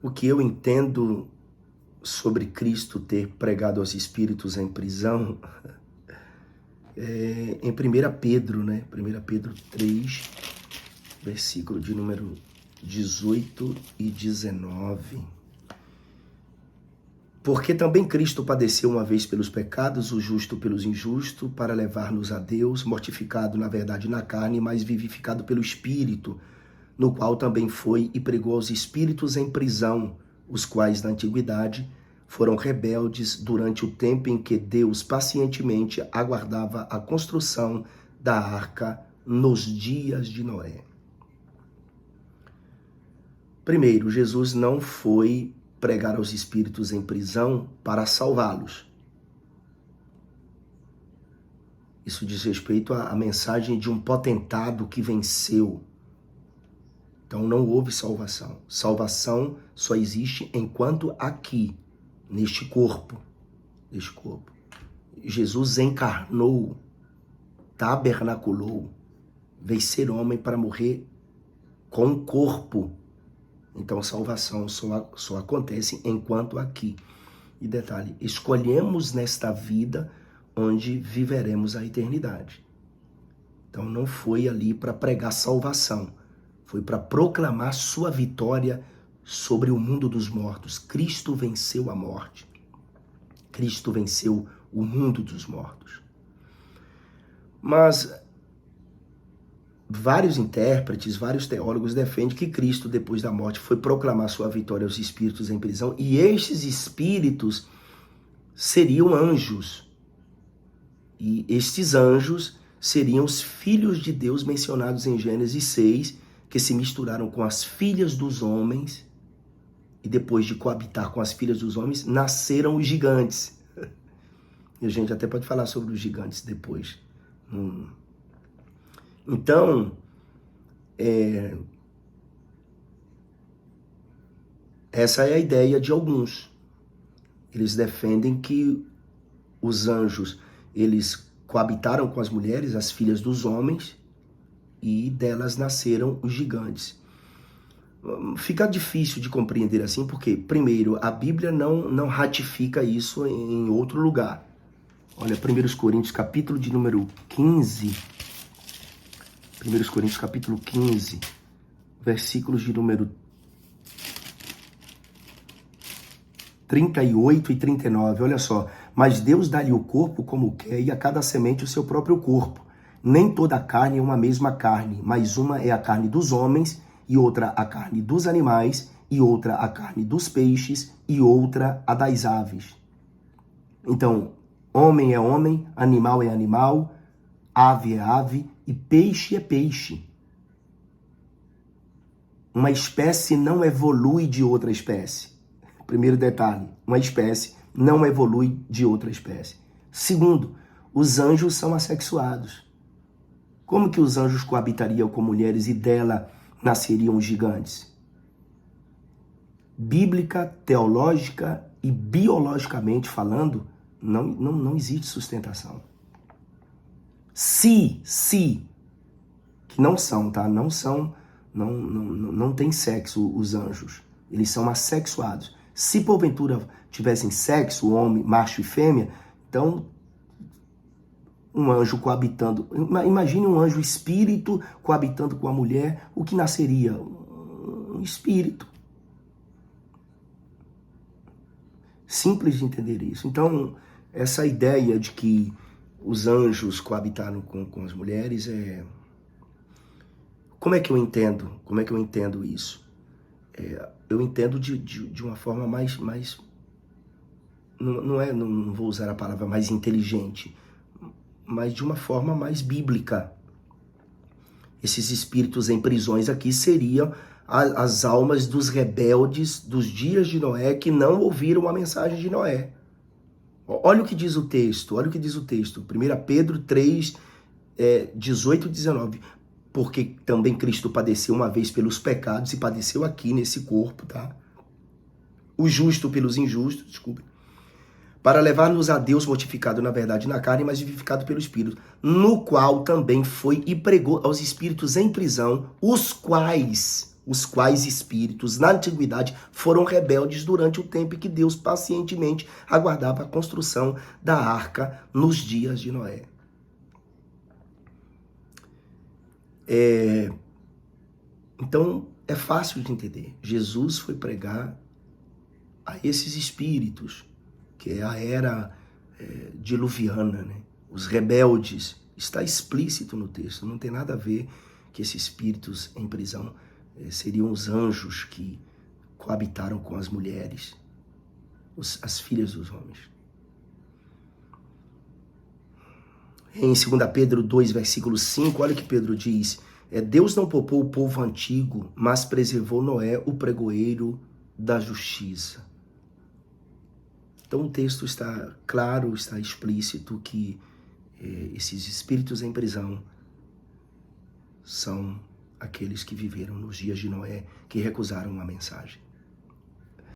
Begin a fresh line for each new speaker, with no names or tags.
O que eu entendo sobre Cristo ter pregado aos espíritos em prisão é em 1 Pedro, né? 1 Pedro 3, versículo de número 18 e 19. Porque também Cristo padeceu uma vez pelos pecados, o justo pelos injustos, para levar-nos a Deus, mortificado na verdade na carne, mas vivificado pelo Espírito, no qual também foi e pregou aos espíritos em prisão, os quais na antiguidade foram rebeldes durante o tempo em que Deus pacientemente aguardava a construção da arca nos dias de Noé. Primeiro, Jesus não foi pregar aos espíritos em prisão para salvá-los. Isso diz respeito à mensagem de um potentado que venceu. Então não houve salvação. Salvação só existe enquanto aqui, neste corpo. Jesus encarnou, tabernaculou, veio ser homem para morrer com o corpo. Então salvação só acontece enquanto aqui. E detalhe, escolhemos nesta vida onde viveremos a eternidade. Então não foi ali para pregar salvação. Foi para proclamar sua vitória sobre o mundo dos mortos. Cristo venceu a morte. Cristo venceu o mundo dos mortos. Mas vários intérpretes, vários teólogos defendem que Cristo, depois da morte, foi proclamar sua vitória aos espíritos em prisão. E estes espíritos seriam anjos. E estes anjos seriam os filhos de Deus mencionados em Gênesis 6, que se misturaram com as filhas dos homens, e depois de coabitar com as filhas dos homens, nasceram os gigantes. E a gente até pode falar sobre os gigantes depois. Então, essa é a ideia de alguns. Eles defendem que os anjos, eles coabitaram com as mulheres, as filhas dos homens, e delas nasceram os gigantes. Fica difícil de compreender assim, porque, primeiro, a Bíblia não ratifica isso em outro lugar. Olha, 1 Coríntios, capítulo de número 15, 1 Coríntios, capítulo 15, versículos de número 38 e 39, olha só. Mas Deus dá-lhe o corpo como quer, e a cada semente o seu próprio corpo. Nem toda a carne é uma mesma carne, mas uma é a carne dos homens, e outra a carne dos animais, e outra a carne dos peixes, e outra a das aves. Então, homem é homem, animal é animal, ave é ave, e peixe é peixe. Uma espécie não evolui de outra espécie. Primeiro detalhe, uma espécie não evolui de outra espécie. Segundo, os anjos são assexuados. Como que os anjos coabitariam com mulheres e dela nasceriam os gigantes? Bíblica, teológica e biologicamente falando, não existe sustentação. Se, que não são, tá? Não tem sexo os anjos. Eles são assexuados. Se porventura tivessem sexo, homem, macho e fêmea, então um anjo coabitando, imagine um anjo espírito coabitando com a mulher, o que nasceria? Um espírito. Simples de entender isso. Então, essa ideia de que os anjos coabitaram com as mulheres Como é que eu entendo? Como é que eu entendo isso? Eu entendo de uma forma mais não vou usar a palavra mais inteligente, mas de uma forma mais bíblica. Esses espíritos em prisões aqui seriam as almas dos rebeldes dos dias de Noé que não ouviram a mensagem de Noé. Olha o que diz o texto, 1 Pedro 3, 18 e 19. Porque também Cristo padeceu uma vez pelos pecados e padeceu aqui nesse corpo, tá? O justo pelos injustos, desculpe. Para levar-nos a Deus mortificado na verdade na carne, mas vivificado pelo Espírito, no qual também foi e pregou aos espíritos em prisão, os quais os quais espíritos, na antiguidade, foram rebeldes durante o tempo em que Deus pacientemente aguardava a construção da arca nos dias de Noé. Então, é fácil de entender. Jesus foi pregar a esses espíritos, que é a era diluviana, né? Os rebeldes. Está explícito no texto, não tem nada a ver que esses espíritos em prisão seriam os anjos que coabitaram com as mulheres, as filhas dos homens. Em 2 Pedro 2, versículo 5, olha o que Pedro diz: Deus não poupou o povo antigo, mas preservou Noé, o pregoeiro da justiça. Então o texto está claro, está explícito que esses espíritos em prisão são aqueles que viveram nos dias de Noé, que recusaram a mensagem.